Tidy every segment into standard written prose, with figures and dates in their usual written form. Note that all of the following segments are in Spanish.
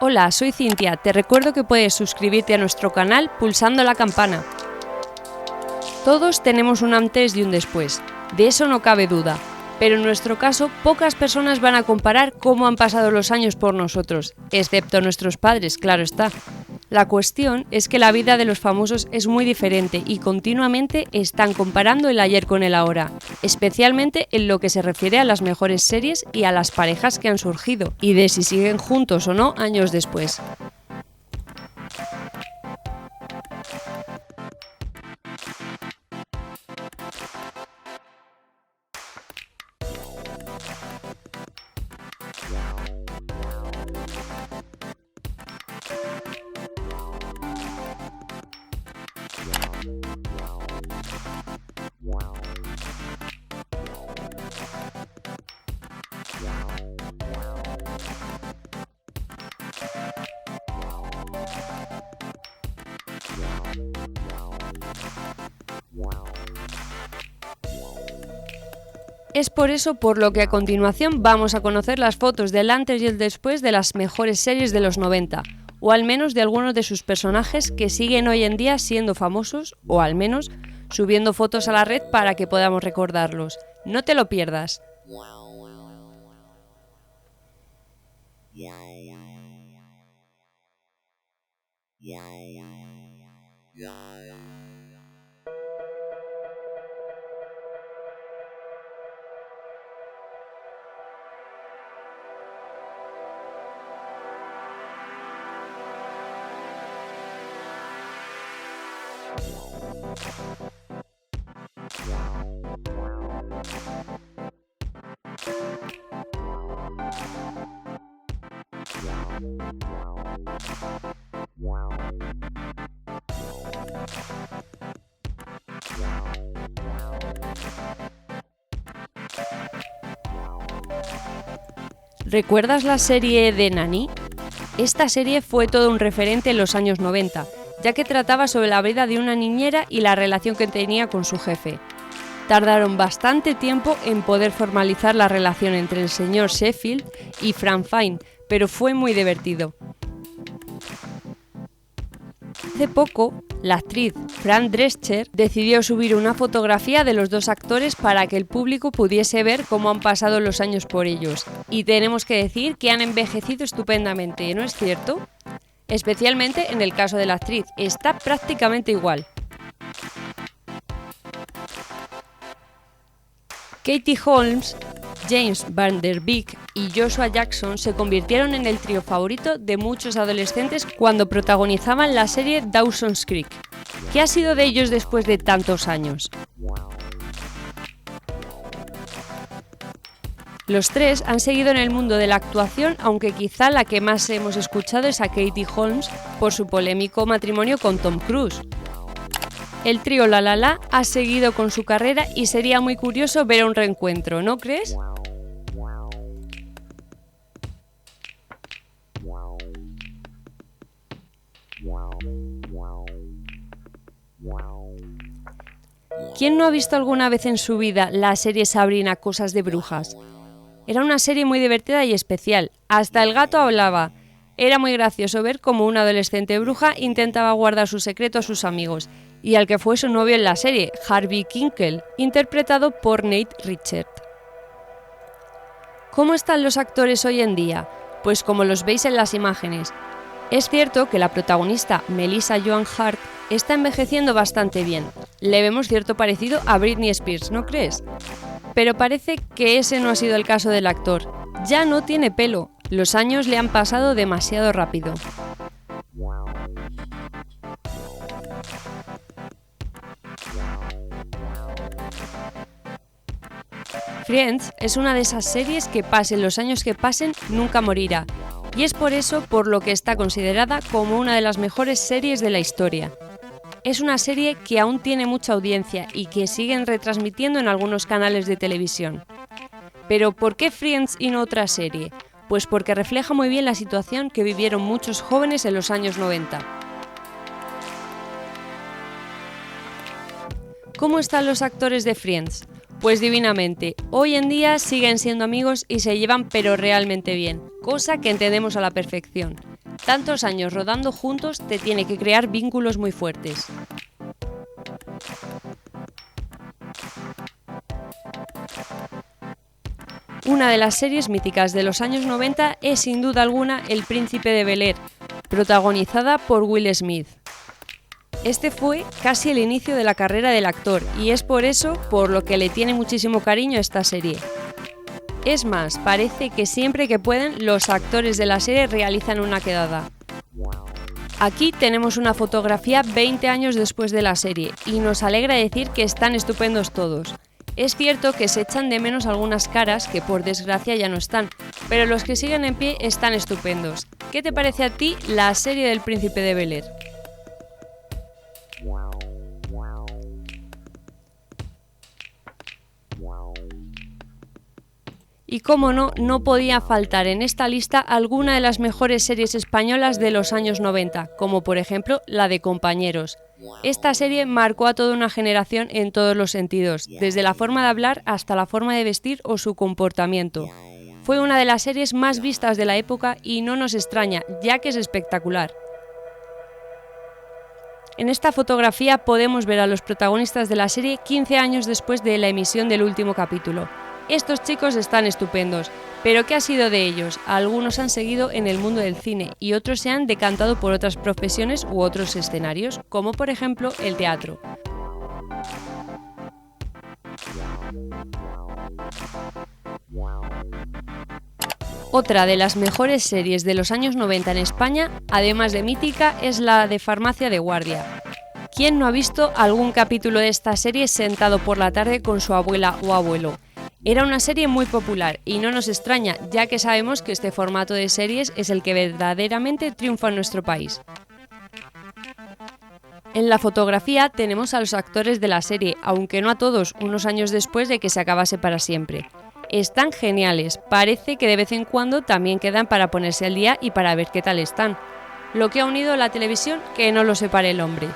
Hola, soy Cintia. Te recuerdo que puedes suscribirte a nuestro canal pulsando la campana. Todos tenemos un antes y un después, de eso no cabe duda, pero en nuestro caso pocas personas van a comparar cómo han pasado los años por nosotros, excepto nuestros padres, claro está. La cuestión es que la vida de los famosos es muy diferente y continuamente están comparando el ayer con el ahora, especialmente en lo que se refiere a las mejores series y a las parejas que han surgido, y de si siguen juntos o no años después. Es por eso por lo que a continuación vamos a conocer las fotos del antes y el después de las mejores series de los 90, o al menos de algunos de sus personajes que siguen hoy en día siendo famosos, o al menos subiendo fotos a la red para que podamos recordarlos. No te lo pierdas. ¿Recuerdas la serie de Nanny? Esta serie fue todo un referente en los años 90, ya que trataba sobre la vida de una niñera y la relación que tenía con su jefe. Tardaron bastante tiempo en poder formalizar la relación entre el señor Sheffield y Fran Fine, pero fue muy divertido. Hace poco, la actriz Fran Drescher decidió subir una fotografía de los dos actores para que el público pudiese ver cómo han pasado los años por ellos. Y tenemos que decir que han envejecido estupendamente, ¿no es cierto? Especialmente en el caso de la actriz, está prácticamente igual. Katie Holmes, James Van Der Beek y Joshua Jackson se convirtieron en el trío favorito de muchos adolescentes cuando protagonizaban la serie Dawson's Creek. ¿Qué ha sido de ellos después de tantos años? Los tres han seguido en el mundo de la actuación, aunque quizá la que más hemos escuchado es a Katie Holmes por su polémico matrimonio con Tom Cruise. El trío La La La ha seguido con su carrera y sería muy curioso ver un reencuentro, ¿no crees? ¿Quién no ha visto alguna vez en su vida la serie Sabrina, Cosas de Brujas? Era una serie muy divertida y especial. Hasta el gato hablaba. Era muy gracioso ver cómo una adolescente bruja intentaba guardar su secreto a sus amigos y al que fue su novio en la serie, Harvey Keitel, interpretado por Nate Richert. ¿Cómo están los actores hoy en día? Pues como los veis en las imágenes. Es cierto que la protagonista, Melissa Joan Hart, está envejeciendo bastante bien. Le vemos cierto parecido a Britney Spears, ¿no crees? Pero parece que ese no ha sido el caso del actor. Ya no tiene pelo. Los años le han pasado demasiado rápido. Friends es una de esas series que pasen los años que pasen, nunca morirá. Y es por eso por lo que está considerada como una de las mejores series de la historia. Es una serie que aún tiene mucha audiencia y que siguen retransmitiendo en algunos canales de televisión. Pero ¿por qué Friends y no otra serie? Pues porque refleja muy bien la situación que vivieron muchos jóvenes en los años 90. ¿Cómo están los actores de Friends? Pues divinamente. Hoy en día siguen siendo amigos y se llevan pero realmente bien, cosa que entendemos a la perfección. Tantos años rodando juntos te tiene que crear vínculos muy fuertes. Una de las series míticas de los años 90 es sin duda alguna El Príncipe de Bel-Air, protagonizada por Will Smith. Este fue casi el inicio de la carrera del actor y es por eso por lo que le tiene muchísimo cariño a esta serie. Es más, parece que siempre que pueden los actores de la serie realizan una quedada. Aquí tenemos una fotografía 20 años después de la serie y nos alegra decir que están estupendos todos. Es cierto que se echan de menos algunas caras que por desgracia ya no están, pero los que siguen en pie están estupendos. ¿Qué te parece a ti la serie del Príncipe de Bel-Air? Y cómo no, no podía faltar en esta lista alguna de las mejores series españolas de los años 90, como por ejemplo la de Compañeros. Esta serie marcó a toda una generación en todos los sentidos, desde la forma de hablar hasta la forma de vestir o su comportamiento. Fue una de las series más vistas de la época y no nos extraña, ya que es espectacular. En esta fotografía podemos ver a los protagonistas de la serie 15 años después de la emisión del último capítulo. Estos chicos están estupendos, pero ¿qué ha sido de ellos? Algunos han seguido en el mundo del cine y otros se han decantado por otras profesiones u otros escenarios, como por ejemplo el teatro. Otra de las mejores series de los años 90 en España, además de mítica, es la de Farmacia de Guardia. ¿Quién no ha visto algún capítulo de esta serie sentado por la tarde con su abuela o abuelo? Era una serie muy popular y no nos extraña, ya que sabemos que este formato de series es el que verdaderamente triunfa en nuestro país. En la fotografía tenemos a los actores de la serie, aunque no a todos, unos años después de que se acabase para siempre. Están geniales, parece que de vez en cuando también quedan para ponerse al día y para ver qué tal están. Lo que ha unido la televisión, que no lo separe el hombre.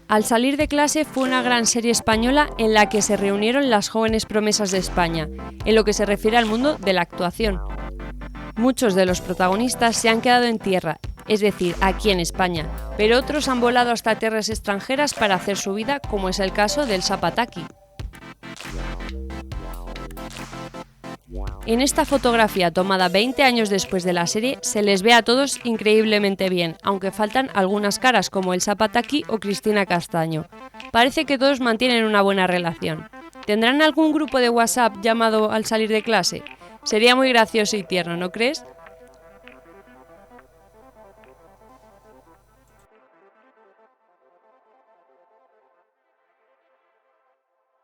Al salir de clase fue una gran serie española en la que se reunieron las jóvenes promesas de España, en lo que se refiere al mundo de la actuación. Muchos de los protagonistas se han quedado en tierra, es decir, aquí en España, pero otros han volado hasta tierras extranjeras para hacer su vida, como es el caso del Zapataki. En esta fotografía tomada 20 años después de la serie se les ve a todos increíblemente bien, aunque faltan algunas caras como el Zapataki o Cristina Castaño. Parece que todos mantienen una buena relación. ¿Tendrán algún grupo de WhatsApp llamado al salir de clase? Sería muy gracioso y tierno, ¿no crees?